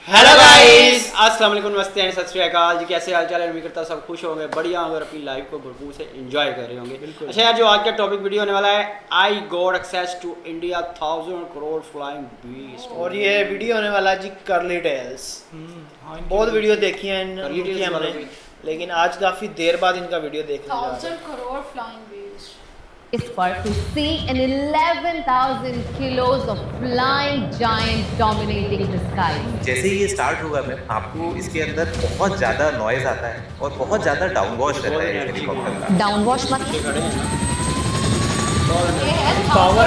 Hello guys, अस्सलाम वालेकुम, नमस्ते एंड सत श्री अकाल जी। कैसे हाल चाल है? उम्मीद करता हूं सब खुश होंगे, बढ़िया होंगे और अपनी लाइफ को भरपूर से एंजॉय कर रहे होंगे। अच्छा यार, जो आज का टॉपिक वीडियो होने वाला है, I got access to India 1000 crore flying beast. और ये वीडियो होने वाला जी कर्ली टेल्स। बहुत वीडियो देखी हैं इनकी हमने, लेकिन आज काफ़ी देर बाद इनका वीडियो देखने जा रहे 1000 करोड़ फ्लाइंग बीस्ट इस पर to see an 11,000 kilos of flying giant dominating the sky. जैसे ही ये स्टार्ट होगा मैम, आपको इसके अंदर बहुत ज़्यादा नॉइज़ आता है और बहुत ज़्यादा डाउन वॉश रहता है ये हेलीकॉप्टर का। Down wash मतलब पावर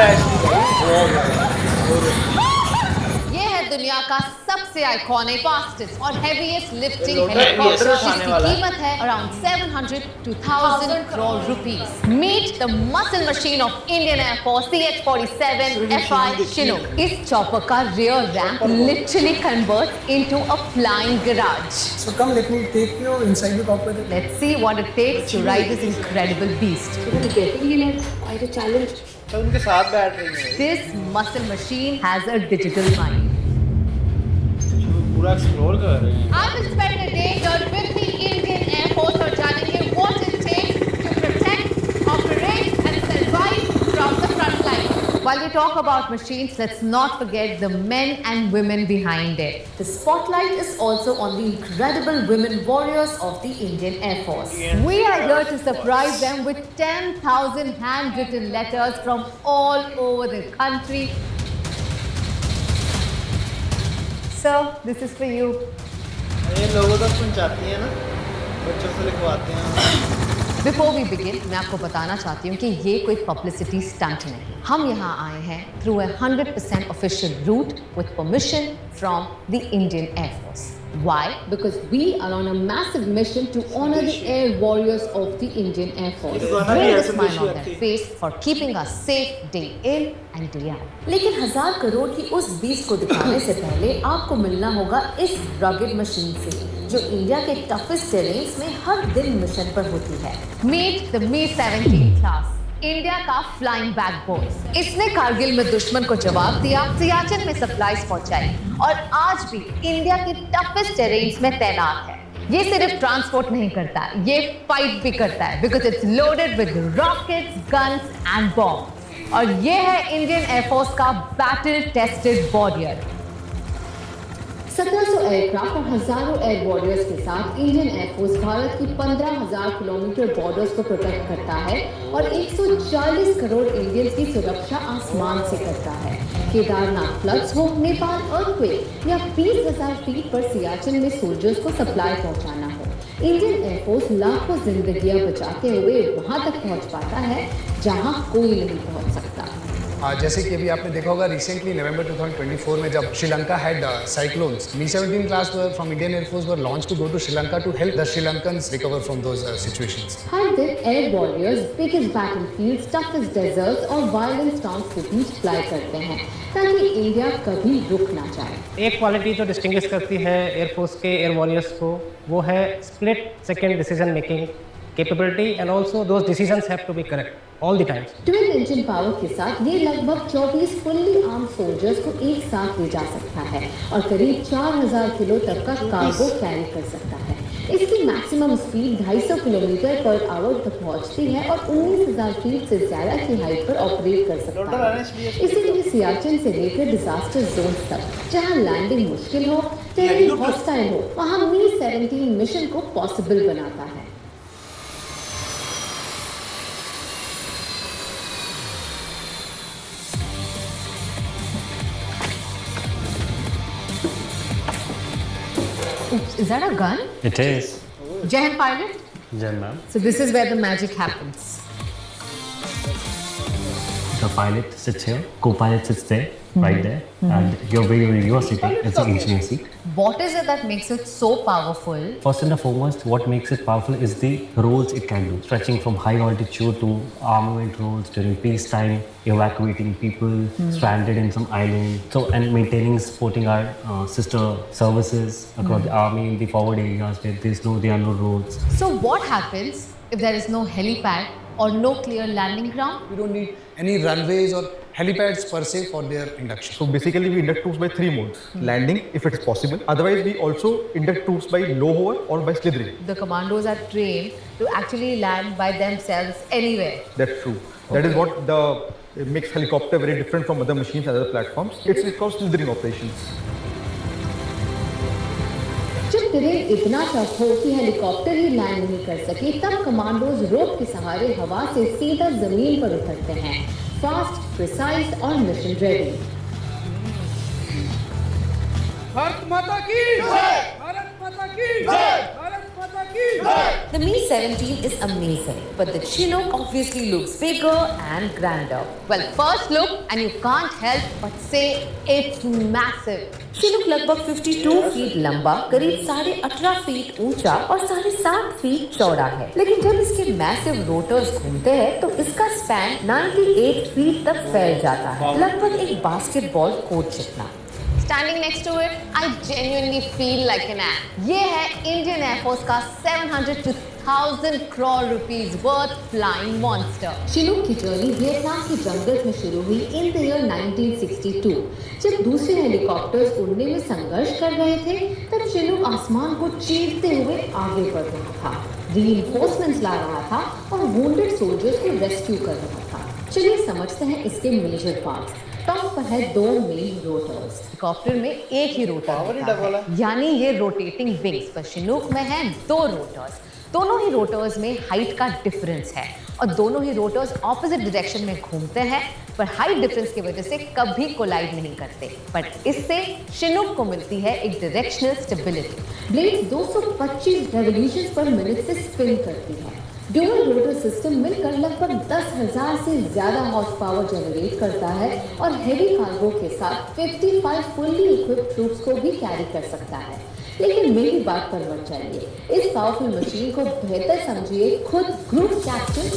ये है दुनिया का सबसे आइकॉनिक, फास्टेस्ट और हेवीएस्ट लिफ्टिंग लोटा हेलीकॉप्टर, खाने जिसकी वाला है। कीमत है around 700 to 1000 crore rupees. Meet the muscle machine of Indian Air Force CH-47 FI Chinook. इस चॉपर का rear ramp literally converts into a flying garage. So come, let me take you inside the cockpit. Let's see what it takes to ride this incredible beast. getting in it quite a challenge. तो उनके साथ बैठ रही हैं। This muscle machine has a digital mind. पूरा explore कर रहे हैं। I will spend a day here with the Indian Air Force और जानेंगे what it takes to protect, operate and survive from the front line. While we talk about machines, let's not forget the men and women behind it. The spotlight is also on the incredible women warriors of the Indian Air Force. We are here to surprise them with 10,000 handwritten letters from all over the country. Sir, this is for you. ये लोगों तक पहुंचाती हैं ना, बच्चों से लिखवाते हैं। Before we begin, मैं आपको बताना चाहती हूँ कि ये कोई publicity stunt नहीं। हम यहाँ आए हैं through a 100% official route with permission from the Indian Air Force. Why? Because we are on a massive mission to honor the air warriors of the Indian Air Force. With a smile on their face for keeping us safe day in and day out. लेकिन 1000 करोड़ की उस beast को दिखाने से पहले आपको मिलना होगा इस रगेड मशीन से, जो इंडिया के टफेस्ट टेरेन्स में हर दिन मिशन पर होती है। Meet the Mi-17 class. India का फ्लाइंग बैकबोन। इसने कारगिल में दुश्मन को जवाब दिया, सियाचिन में सप्लाईज पहुंचाई और आज भी इंडिया के टफेस्ट टेरेन्स में तैनात है। ये सिर्फ ट्रांसपोर्ट नहीं करता, ये फाइट भी करता है, because it's loaded with rockets, guns and bomb. और ये है इंडियन एयरफोर्स का बैटल टेस्टेड वॉरियर। 1700 एयरक्राफ्ट और हजारों एयर वॉरियर्स के साथ इंडियन एयरफोर्स भारत की 15,000 किलोमीटर बॉर्डर्स को प्रोटेक्ट करता है और 140 करोड़ इंडियंस की सुरक्षा आसमान से करता है। केदारनाथ फ्लड्स हो, नेपाल अर्थक्वेक या 20,000 फीट पर सियाचिन में सोल्जर्स को सप्लाई पहुंचाना हो, इंडियन एयरफोर्स लाखों जिंदगियां बचाते हुए वहां तक पहुंच पाता है जहां कोई नहीं पहुंच सकता। जैसे कि अभी आपने देखा होगा रिसेंटली नवंबर 2024 में जब Sri Lanka had cyclones, Mi-17 class from Indian Air Force were launched to go to Sri Lanka to help the Sri Lankans recover from those situations. हर दिन air warriors biggest battlefields, toughest deserts और violent storms के बीच fly करते हैं ताकि India कभी रुक ना जाए। एक क्वालिटी जो डिस्टिंग्विश करती है एयरफोर्स के एयर वॉरियर्स को, वो है split second decision making capability and also those decisions have to be correct all the time. Twin engine power के साथ ये लगभग 24 फुल्ली आर्म सोल्जर्स को एक साथ ले जा सकता है और करीब 4000 किलो तक का कार्गो कैरी कर सकता है। इसकी maximum speed 250 kilometre per hour तक पहुंचती है और 19,000 फीट से ज्यादा की हाइट पर ऑपरेट कर सकता है। इसीलिए सियाचिन से लेकर डिजास्टर जोन तक जहां लैंडिंग मुश्किल हो, टेरेन हॉस्टाइल हो, वहां Mi-17 मिशन को पॉसिबल बनाता है। Oops, is that a gun? It is. Jai Hind, pilot. Yeah, ma'am. So this is where the magic happens. The pilot sits here, co-pilot sits there, right there, and you're where you are sitting, it's the engineer seat. What is it that makes it so powerful? First and foremost, what makes it powerful is the roles it can do, stretching from high altitude to armament roles during peacetime, evacuating people stranded in some island, so and maintaining, supporting our sister services across the army in the forward areas where there are no roads. So what happens if there is no helipad or no clear landing ground? We don't need any runways or helipads per se for their induction. So basically we induct troops by 3 modes. Landing if it is possible. Otherwise we also induct troops by low hover or by slithering. The commandos are trained to actually land by themselves anywhere. That's true. That is what it makes helicopter very different from other machines and other platforms. It's called slithering operations. जब terrain इतना tough हो कि helicopter ही land नहीं कर सके, तब commandos रोप के सहारे हवा से सीधा जमीन पर उतरते हैं, फास्ट, प्रिसाइज और मिशन रेडी। भारत माता की जय! भारत माता की जय! भारत माता की जय! The Mi-17 is amazing, but the Chinook obviously looks bigger and grander. Well, first look and you can't help but say it's massive. Chinook लगभग 52 फीट लंबा, करीब 18.5 फीट ऊंचा और 7.5 फीट चौड़ा है। लेकिन जब इसके मैसिव रोटर्स घूमते हैं तो इसका स्पैन 98 फीट तक फैल जाता है, लगभग एक बास्केटबॉल कोर्ट जितना। Standing next to it, I genuinely feel like an ant. ये है Indian Air Force का 700 to 1000 crore rupees worth flying monster. Chinook की जर्नी वियतनाम के जंगल में शुरू हुई इन द ईयर 1962। जब दूसरे हेलीकॉप्टर्स उड़ने में संघर्ष कर रहे थे, तब चिनूक आसमान को चीरते हुए आगे बढ़ रहा था, रीइंफोर्समेंट्स ला रहा था और वुंडेड सोल्जर्स को रेस्क्यू कर रहा था। चलिए समझते हैं इसके मेजर पार्ट्स। टॉप पर है 2 मेन रोटर्स। हेलीकॉप्टर में एक ही रोटर है, यानी ये रोटेटिंग विंग्स, पर चिनूक में है 2 रोटर्स। दोनों ही रोटर्स में हाइट का डिफरेंस है और दोनों ही रोटर्स ऑपोजिट डायरेक्शन में घूमते हैं, पर हाइट डिफरेंस की वजह से कभी कोलाइड नहीं करते। बट इससे चिनूक को मिलती है एक डायरेक्शनल स्टेबिलिटी। ब्लेड 225 रेवोल्यूशंस पर मिनट से स्पिन करती है। ड्यूअल रोटर सिस्टम मिलकर लगभग 10,000 से ज्यादा हॉर्स पावर जनरेट करता है और हेवी कार्गो के साथ 55 फुल्ली इक्विप्ड ट्रूप्स को भी कैरी कर सकता है। लेकिन मेरी बात पर मत जाइए, इस पावरफुल मशीन को बेहतर समझिए खुद group captain.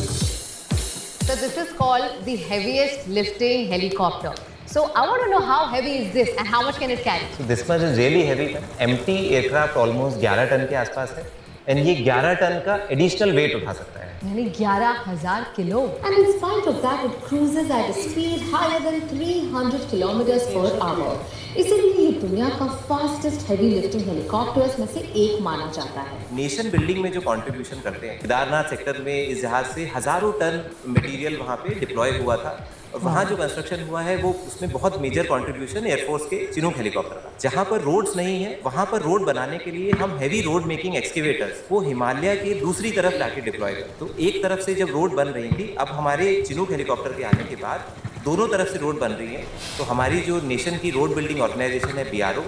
So this is called the heaviest lifting helicopter. So I want to know how heavy is this and how much can it carry? So this much is really heavy. Empty aircraft almost 11 ton के आसपास है and ये 11 ton का additional wait उठा सकता है, यानी 11,000 kilo. And in spite of that, it cruises at a speed higher than 300 kilometers per hour. इसीलिए ये दुनिया का फास्टेस्ट हेवी लिफ्टिंग हेलीकॉप्टर्स में से एक माना जाता है। नेशन बिल्डिंग में जो कंट्रीब्यूशन करते हैं, केदारनाथ सेक्टर में इस जहाज से हजारों टन मटेरियल वहाँ पे डिप्लॉय हुआ था और वहाँ जो कंस्ट्रक्शन हुआ है वो उसमें बहुत मेजर कंट्रीब्यूशन एयरफोर्स के चिनूक हेलीकॉप्टर का। जहाँ पर रोड्स नहीं है वहाँ पर रोड बनाने के लिए हम हेवी रोड मेकिंग एक्सकेवेटर्स वो हिमालय के दूसरी तरफ लाके डिप्लॉय करते। तो एक तरफ से जब रोड बन रही थी, अब हमारे चिनूक हेलीकॉप्टर के आने के बाद दोनों तरफ से रोड बन रही है, तो हमारी जो नेशन की रोड बिल्डिंग ऑर्गेनाइजेशन है BRO,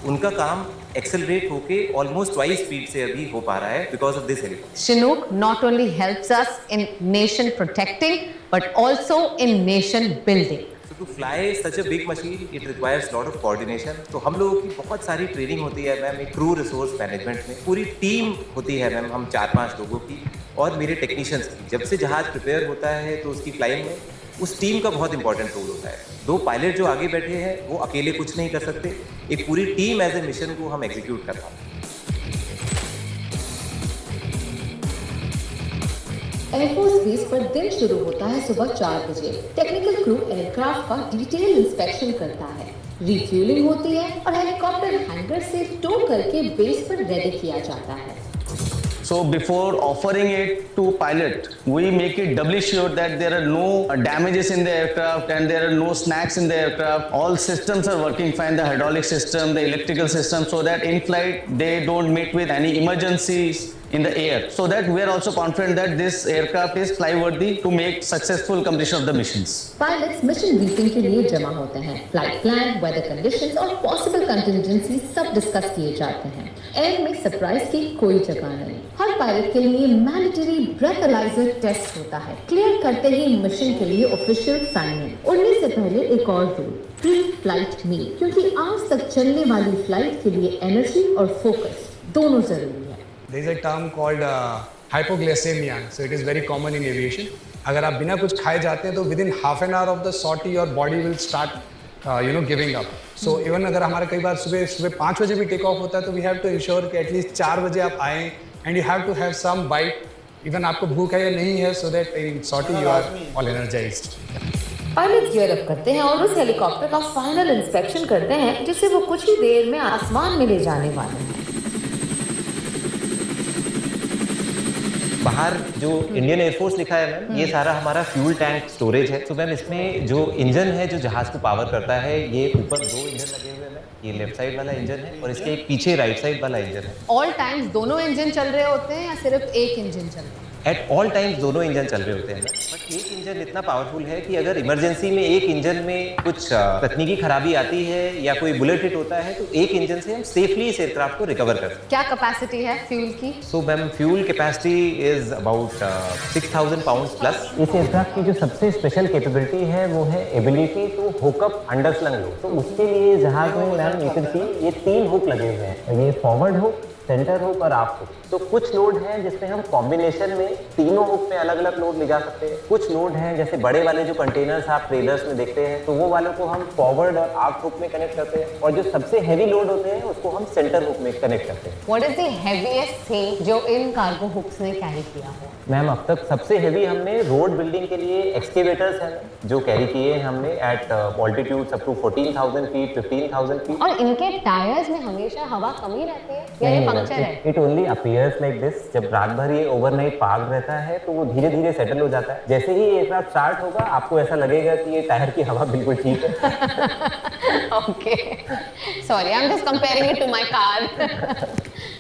उनका काम एक्सेलरेट होके ऑलमोस्ट ट्वाइस स्पीड से अभी हो पा रहा है because of this helicopter. Chinook not only helps us in nation protecting but also in nation building. So to fly such a big machine, it requires lot of coordination. तो हम लोगों की बहुत सारी ट्रेनिंग होती है मैम, एक crew resource management में पूरी टीम होती है मैम, हम 4-5 लोगों की और मेरे टेक्नीशियंस की। जब से जहाज प्रिपेयर होता है तो उसकी फ्लाइंग में उस टीम का बहुत इंपॉर्टेंट रोल होता है। 2 पायलट जो आगे बैठे हैं वो अकेले कुछ नहीं कर सकते, एक पूरी टीम एज ए मिशन को हम एग्जीक्यूट कर पाते हैं। एयरफोर्स बेस पर दिन शुरू होता है सुबह 4 बजे। टेक्निकल क्रू एयरक्राफ्ट का डिटेल इंस्पेक्शन करता है, रिफ्यूलिंग होती है और हेलीकॉप्टर हैंगर से टो करके बेस पर रेडी किया जाता है। So before offering it to pilot, we make it doubly sure that there are no damages in the aircraft and there are no snacks in the aircraft. All systems are working fine, the hydraulic system, the electrical system, so that in flight they don't meet with any emergencies in the air. So that we are also confident that this aircraft is flyworthy to make successful completion of the missions. Pilots mission briefing के लिए जमा होते हैं। Flight plan, weather conditions और possible contingency सब discuss किए जाते हैं। एयर में सरप्राइज की कोई जगह नहीं। हर पायलट के लिए मैंडेटरी ब्रेथलाइजर टेस्ट होता है। क्लियर करते ही मिशन के लिए ऑफिशियल साइनिंग। उड़ने से पहले एक और रूल, प्री फ्लाइट मील, क्योंकि आज तक चलने वाली फ्लाइट के लिए एनर्जी और फोकस दोनों जरूरी है। There is a term called hypoglycemia, so it is very common in aviation. अगर आप बिना कुछ खाए जाते हैं तो within half an hour of the sortie your body will start giving up. So even अगर हमारा कई बार सुबह 5 बजे भी टेक ऑफ होता है तो we have to ensure कि at least 4 बजे आप आएँ and you have to have some bite. Even आपको भूख है या नहीं है, so that in sortie you are all energized. Pilot gear up करते हैं और उस हेलीकॉप्टर का फाइनल इंस्पेक्शन करते हैं जिसे वो कुछ ही देर में आसमान में ले जाने वाले हैं। बाहर जो इंडियन एयरफोर्स लिखा है मैम, ये सारा हमारा फ्यूल टैंक स्टोरेज है। तो मैम इसमें जो इंजन है जो जहाज को पावर करता है, ये ऊपर 2 इंजन लगे हुए हैं। ये लेफ्ट साइड वाला इंजन है और इसके पीछे राइट साइड वाला इंजन है। ऑल टाइम्स दोनों इंजन चल रहे होते हैं या सिर्फ एक इंजन चल रहा है? एट ऑल टाइम्स दोनों इंजन चल रहे होते हैं, बट एक इंजन इतना पावरफुल है कि अगर इमरजेंसी में एक इंजन में कुछ तकनीकी खराबी आती है या कोई बुलेट हिट होता है तो एक इंजन से हम सेफली इस एयरक्राफ्ट को रिकवर कर सकते हैं। क्या कैपेसिटी है फ्यूल की? So ma'am fuel capacity is about 6000 pounds plus. इस एयरक्राफ्ट की जो सबसे स्पेशल कैपेबिलिटी है वो है ability to hook up underslung load. तो उसके लिए जहाज में मैम यू कैन सी ये 3 हुक लगे हुए हैं, ये फॉरवर्ड हुक, सेंटर हुक और आप हुक। तो कुछ लोड हैं जिसमें हम कॉम्बिनेशन में तीनों हुक में अलग अलग लोड ले जा सकते हैं। कुछ लोड हैं जैसे बड़े वाले जो कंटेनर्स आप ट्रेलर्स में देखते हैं, तो वो वालों को हम फॉरवर्ड और आप हुक में कनेक्ट करते हैं, और जो सबसे हैवी लोड होते हैं उसको हम सेंटर हुक में कनेक्ट करते हैं। What is the heaviest thing जो इन कार्गो हुक्स ने कैरी किया हो? मैम अब तक सबसे हैवी हमने रोड बिल्डिंग के लिए एक्सकेवेटर्स हैं जो कैरी किए हैं हमने at altitude up to 14,000 feet, 15,000 feet. और इनके टायर्स में हमेशा हवा कम ही रहती है या ये पंक्चर है? It only appears like this. जब रात भर ये ओवरनाइट पार्क रहता है तो वो धीरे धीरे सेटल हो जाता है। जैसे ही एयरक्राफ्ट स्टार्ट होगा आपको ऐसा लगेगा कि ये टायर की हवा बिल्कुल ठीक है। Okay, sorry, I am just comparing it to my car.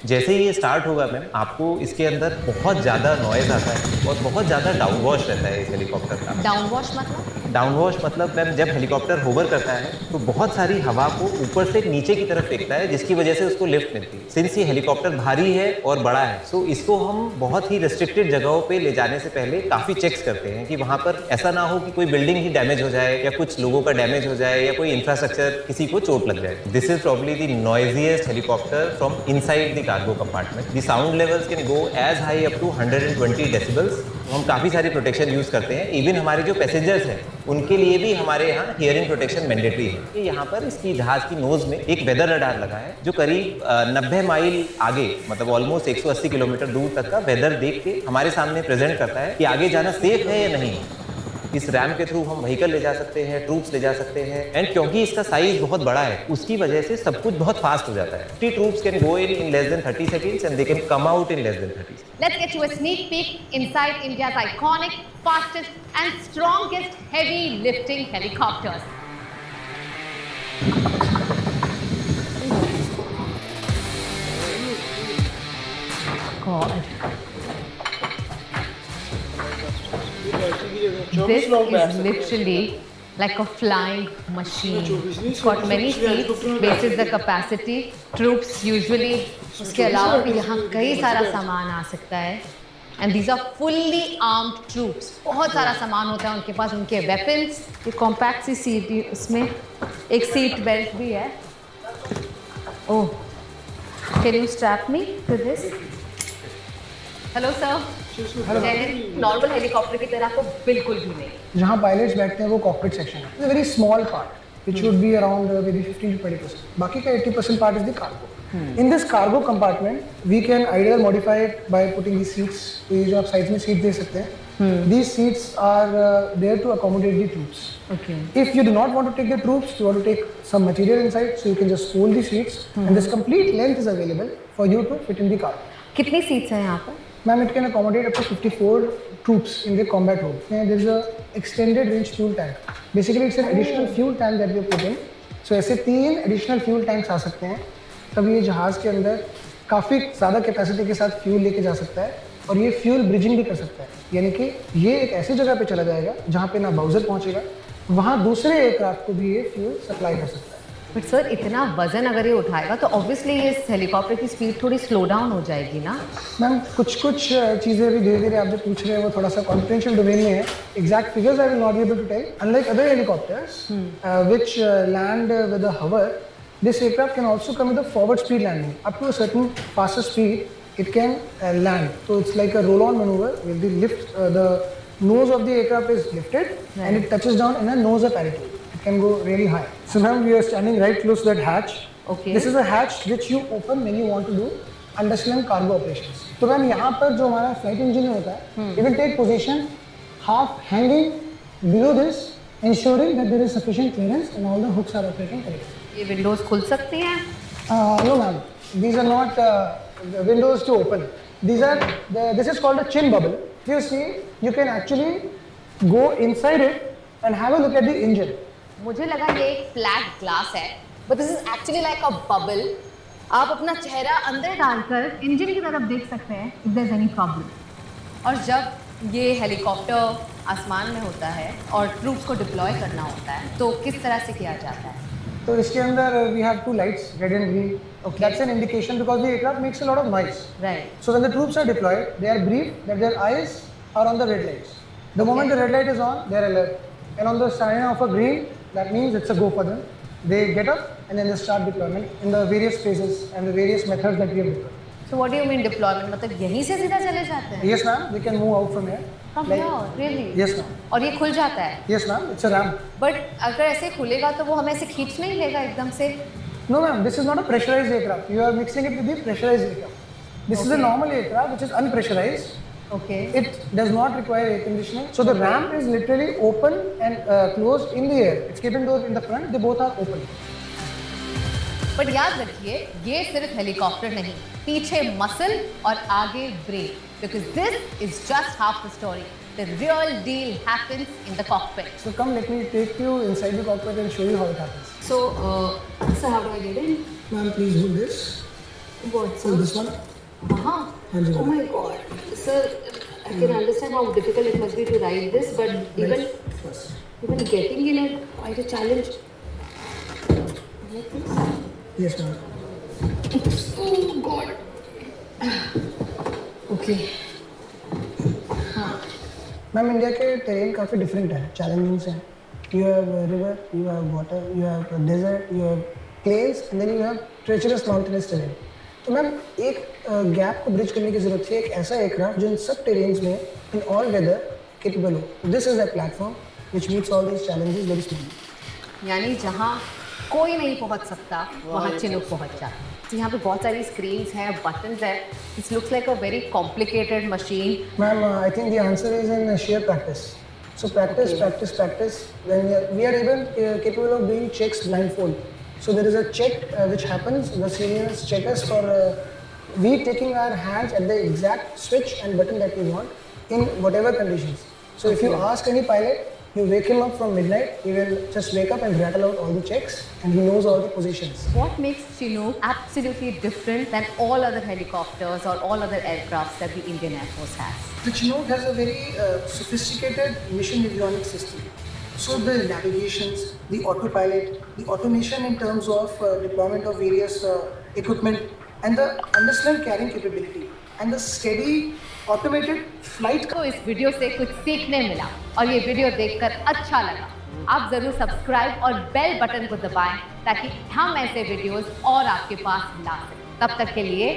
जैसे ही ये स्टार्ट होगा मैम, आपको इसके अंदर बहुत ज़्यादा नॉइज़ आता है और बहुत ज़्यादा डाउन वॉश रहता है इस हेलीकॉप्टर का। डाउन वॉश मतलब? डाउन वॉश मतलब मैम जब हेलीकॉप्टर होवर करता है तो बहुत सारी हवा को ऊपर से नीचे की तरफ फेंकता है, जिसकी वजह से उसको लिफ्ट मिलती है। सिंस ये हेलीकॉप्टर भारी है और बड़ा है, सो इसको हम बहुत ही रेस्ट्रिक्टेड जगहों पे ले जाने से पहले काफ़ी चेक्स करते हैं कि वहाँ पर ऐसा ना हो कि कोई बिल्डिंग ही डैमेज हो जाए या कुछ लोगों का डैमेज हो जाए या कोई इंफ्रास्ट्रक्चर किसी को चोट लग जाए। This is probably the noisiest helicopter from inside the cargo compartment. The sound levels can go as high up to 120 decibels. हम काफ़ी सारी प्रोटेक्शन यूज़ करते हैं। इवन हमारे जो पैसेंजर्स हैं उनके लिए भी हमारे यहाँ हियरिंग प्रोटेक्शन मैंडेटरी है। यहाँ पर इसकी जहाज की नोज में एक वेदर रडार लगा है जो करीब 90 माइल आगे, मतलब ऑलमोस्ट 180 किलोमीटर दूर तक का वेदर देख के हमारे सामने प्रेजेंट करता है कि आगे जाना सेफ है या नहीं। इस रैम के थ्रू हम व्हीकल ले जा सकते हैं, ट्रूप्स ले जा सकते हैं, एंड क्योंकि इसका साइज बहुत बड़ा है उसकी वजह से सब कुछ बहुत फास्ट हो जाता है। 50 troops can go in less than 30 seconds and they can come out in less than 30 seconds. Let's get you a sneak peek inside India's iconic, fastest and strongest heavy lifting helicopters. God. This is literally like a flying machine. It's got many seats, bases the capacity. Troops usually, उसके अलावा भी यहाँ कई सारा सामान आ सकता है. And these are fully armed troops. बहुत सारा सामान होता है उनके पास, उनके weapons. ये compact सी सीट, इसमें एक सीट बेल्ट भी है. Oh, can you strap me to this? Hello sir. Normal helicopter की तरह तो बिल्कुल भी नहीं। जहाँ पायलट्स बैठते हैं वो कॉकपिट सेक्शन है। It's a very small part which would be around maybe 15 to 20%. बाकी का 80% part is the cargo. In this cargo compartment we can either modify it by putting the seats. ये जो आप side में seat दे सकते हैं, these seats are there to accommodate the troops. Okay. If you do not want to take the troops, you want to take some material inside, so you can just fold the seats, and this complete length is available for you to fit in the cargo. कितनी seats हैं यहाँ पर? Ma'am, it can accommodate up to 54 troops in the combat mode. And there is a extended range fuel tank. Basically, it's an additional fuel tank that we put in. So ऐसे 3 additional fuel tanks आ सकते हैं। तब ये जहाज़ के अंदर काफ़ी ज़्यादा कैपेसिटी के साथ फ्यूल लेके जा सकता है और ये फ्यूल ब्रिजिंग भी कर सकता है। यानी कि ये एक ऐसी जगह पे चला जाएगा जहाँ पे ना बाउजर पहुँचेगा, वहाँ दूसरे एयरक्राफ्ट को भी ये फ्यूल सप्लाई कर सकता है। बट सर, इतना वजन अगर ये उठाएगा तो ऑब्वियसली ये हेलीकॉप्टर की स्पीड थोड़ी स्लो डाउन हो जाएगी ना? मैम कुछ चीज़ें भी धीरे धीरे आप जो पूछ रहे हैं वो थोड़ा सा कॉन्फिडेंशियल डोमेन में है। Exact figures I will not be able to tell. Unlike other helicopters which land with a hover, this aircraft can also come with a forward speed landing. Up to a certain faster speed, it can land. So it's like a roll-on maneuver where the nose of the aircraft is lifted and it touches down in a nose-up attitude. It can go really high. So now we are standing right close to that hatch. Okay. This is a hatch which you open when you want to do underslant cargo operations. तो ma'am यहाँ पर जो हमारा flight engine होता है, it will take position half hanging below this ensuring that there is sufficient clearance and all the hooks are operating correctly. ये Windows खुल सकती हैं? No, ma'am. These are not the windows to open. This is called a chin bubble. If you see, you can actually go inside it and have a look at the engine. मुझे लगा ये एक flat glass है, but this is actually like a bubble. आप अपना चेहरा अंदर डालकर इंजन की तरफ देख सकते हैं if there's any problem. और जब ये हेलीकॉप्टर आसमान में होता है और ट्रूप्स को डिप्लॉय करना होता है तो किस तरह से किया जाता है? तो इसके अंदर we have two lights, red and green. Okay. That's an indication because the aircraft makes a lot of noise. Right. So when the troops are deployed, they are briefed that their eyes are on the red lights. The moment the red light is on, they are alert. And on the sign of a green, that means it's a go for them. They get up and then they start deployment in the various phases and the various methods that we have deployed. So what do you mean deployment? मतलब यहीं से सीधा चले जाते हैं? Yes, ma'am. We can move out from here. From here, really? Yes, ma'am. और ये खुल जाता है? Yes, ma'am. It's a ramp. But अगर ऐसे खुलेगा तो वो हमें ऐसे खींच नहीं लेगा एकदम से? No, ma'am. This is not a pressurized aircraft. You are mixing it with the pressurized aircraft. This is a normal aircraft which is unpressurized. Okay. It does not require air conditioning. So the ramp is literally open and closed in the air. Its cabin doors in the front, they both are open. But याद रखिए ये सिर्फ helicopter नहीं, पीछे muscle और आगे brain, because this is just half the story. The real deal happens in the cockpit. So come, let me take you inside the cockpit and show you how it happens. So, so how do I get in? Ma'am, please hold this. What? So this one. Oh my God, sir! I can understand how difficult it must be to ride this, but even getting in it quite a challenge. Like this? Yes, ma'am. Oh God. Okay. Ma'am India के terrain काफ़ी different है, challenging हैं. You have river, you have water, you have desert, you have plains and then you have treacherous mountainous terrain. तो ma'am एक gap को bridge करने की ज़रूरत है, एक ऐसा एयरक्राफ्ट जो इन सब टेरेन्स में इन ऑल वेदर केपेबल हो. This is a platform which meets all these challenges very smoothly. यानी जहाँ कोई नहीं पहुँच सकता वहाँ चिनूक पहुँच जाता. तो यहाँ पे बहुत सारी स्क्रीन्स हैं, बटन्स हैं. This looks like a very complicated machine. Ma'am, I think the answer is in sheer practice. So practice, practice. When we are capable of doing checks blindfold. So there is a check which happens. The seniors check us for we taking our hands at the exact switch and button that we want in whatever conditions. So if you ask any pilot, you wake him up from midnight, he will just wake up and rattle out all the checks and he knows all the positions. What makes Chinook absolutely different than all other helicopters or all other aircrafts that the Indian Air Force has? The Chinook has a very sophisticated mission avionics system. So the navigations, the autopilot, the automation in terms of deployment of various equipment and the underslung carrying capability and the steady automated flight. तो इस video से कुछ सीखने मिला और ये video देखकर अच्छा लगा. आप जरूर सब्सक्राइब और बेल बटन को दबाएं ताकि हम ऐसे वीडियोस और आपके पास ला सकें. तब तक के लिए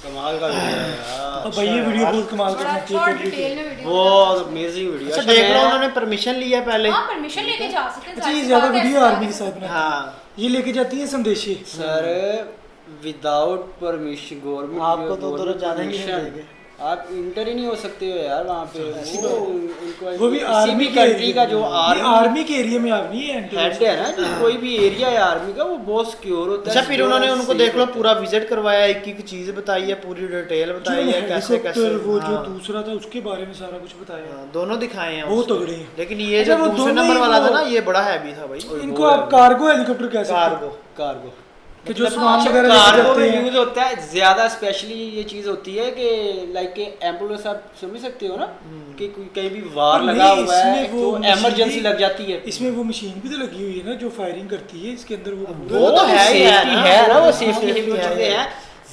कमाल का वीडियो है यार. तो भाई ये वीडियो बहुत कमाल का है. बहुत अमेजिंग वीडियो. अच्छा देख लो, उन्होंने परमिशन लिया पहले. हाँ, परमिशन लेके जा सकते हैं. अच्छा ये ज़्यादा वीडियो आर्मी के साथ में. हाँ, ये लेके जाती है संदेशी. सर विदाउट परमिशन गवर्नमेंट आपको तो उधर जाने ही नहीं देंगे. आप इंटर ही नहीं हो सकते हो यार वहाँ पे. वो भी आर्मी कंट्री का जो आर्मी के एरिया में आर्मी हेड है ना, कोई भी एरिया है आर्मी का वो बहुत सिक्योर होता है. अच्छा फिर उन्होंने उनको देख लो पूरा विजिट करवाया, एक एक चीज़ बताई है, पूरी डिटेल बताई है कैसे कैसे. वो जो दूसरा था उसके बारे में सारा कुछ बताया. दोनों दिखाए हैं वो तगड़े हैं. लेकिन ये जो दूसरे नंबर वाला था ना ये बड़ा हैवी था भाई. इनको आप कार्गो हेलीकॉप्टर कैसे? कार्गो कि जो सामान वगैरह कार्गो में यूज होता है ज्यादा. स्पेशली ये चीज होती है कि लाइक एम्बुलेंस आप समझ सकते हो ना कि कहीं भी वार लगा हुआ है तो इमरजेंसी लग जाती है. इसमें वो मशीन भी तो लगी हुई है ना जो फायरिंग करती है. इसके अंदर वो तो है सेफ्टी है ना, वो सेफ्टी की चीजें हैं.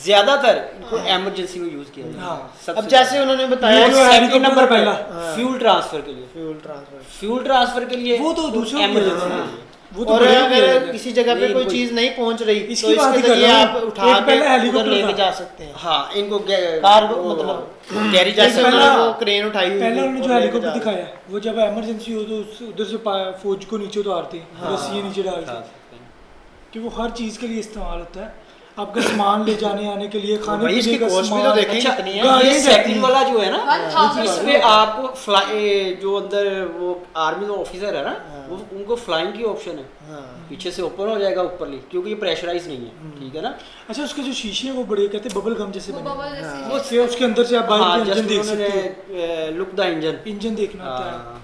ज्यादातर इनको इमरजेंसी में यूज किया जाता है. अब जैसे उन्होंने बताया सेकंड नंबर पहला फ्यूल ट्रांसफर के लिए. फ्यूल ट्रांसफर के लिए वो तो दूसरा इमरजेंसी. और अगर किसी जगह पे कोई चीज नहीं पहुंच रही तो इसके जरिए आप उठा के हेलीकॉप्टर लेके जा सकते हैं. हाँ, इनको कार्गो मतलब कैरी जा सकते हैं. वो क्रेन उठाई हुई. पहले उन्होंने जो हेलीकॉप्टर दिखाया वो जब इमरजेंसी हो तो उधर से फौज को नीचे उतारते हैं, रस्सियाँ नीचे डालते हैं कि वो हर चीज़ के लिए इस्तेमाल होता है. आपका सामान ले जाने आने के लिए, खाने भाई पीने इसकी का कॉस्ट भी तो सामान। देखें अच्छा, कितनी है। गाड़ी ये जाती सेकंड है। वाला जो है ना, 1000 इसमें आपको जो अंदर वो आर्मी का ऑफिसर है ना, वो उनको फ्लाइंग की ऑप्शन है, पीछे से ओपन हो जाएगा ऊपरली, क्योंकि ये प्रेशराइज नहीं है, ठीक है ना। अच्छा, उसके जो शीशे हैं वो बड़े कहते हैं बबल गम जैसे बने, बबल जैसे वो से उसके अंदर से आप बाइक हाँ, का इंजन जस्ट देख सकते हो, उन्होंने लुक द इंजन इंजन देखना होता है। हाँ।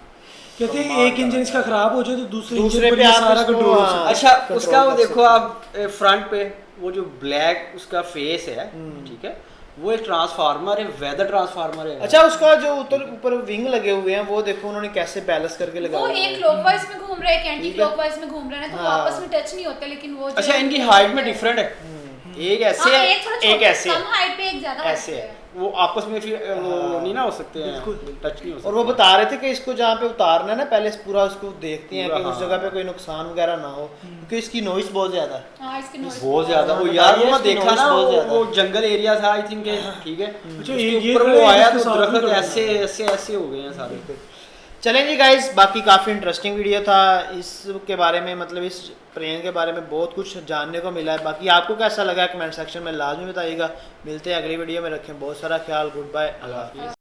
कहते हैं एक इंजन इसका खराब हो जाए तो दूसरे दूसरे इंजन पे पे आप सारा इसको, कंट्रोल हो हाँ। सकता है। अच्छा, कंट्रोल उसका वो कर देखो सकते आप फ्रंट पे वो जो ब्लैक उसका फेस है, ठीक है, वो एक ट्रांसफार्मर है, वेदर ट्रांसफार्मर है। अच्छा, उसका जो ऊपर विंग लगे हुए हैं वो देखो उन्होंने कैसे बैलेंस करके वो लगाया एक क्लॉकवाइज में घूम रहा है, एक एंटी क्लॉकवाइज में घूम रहा है ना, तो वो आपस में टच नहीं होते, लेकिन वो अच्छा, इनकी हाइट में डिफरेंट है, एक ऐसे हाँ, है, एक थोड़ा एक ऐसे कम हाइट पे, एक ज्यादा हाइट ऐसे पे है, वो आपस में फिर वो नहीं ना हो सकते हैं, टच नहीं हो सकते। और वो बता रहे थे कि इसको जहाँ पे उतारना है ना, पहले पूरा उसको देखते हैं पूरा, कि उस हाँ। जगह पे कोई नुकसान वगैरह ना हो, क्योंकि इसकी नॉइस बहुत ज्यादा है। हाँ, इसके नॉइस बहुत ज्यादा। वो हाँ, यार बताइए, वो इसकी देखा noise ना, बहुत ज्यादा वो जंगल एरिया था आई थिंक, ठीक है, अच्छा, उसके ये ऊपर वाला वो आया इसके तो साथ भी दरख्त करना ऐसे ऐसे ऐसे हो गए हैं सारे। चलें जी गाइस, बाकी काफ़ी इंटरेस्टिंग वीडियो था इसके बारे में, मतलब इस ट्रेन के बारे में बहुत कुछ जानने को मिला है। बाकी आपको कैसा लगा कमेंट सेक्शन में लाजमी बताइएगा। मिलते हैं अगली वीडियो में, रखें बहुत सारा ख्याल, गुड बाय, अल्लाह हाफिज़।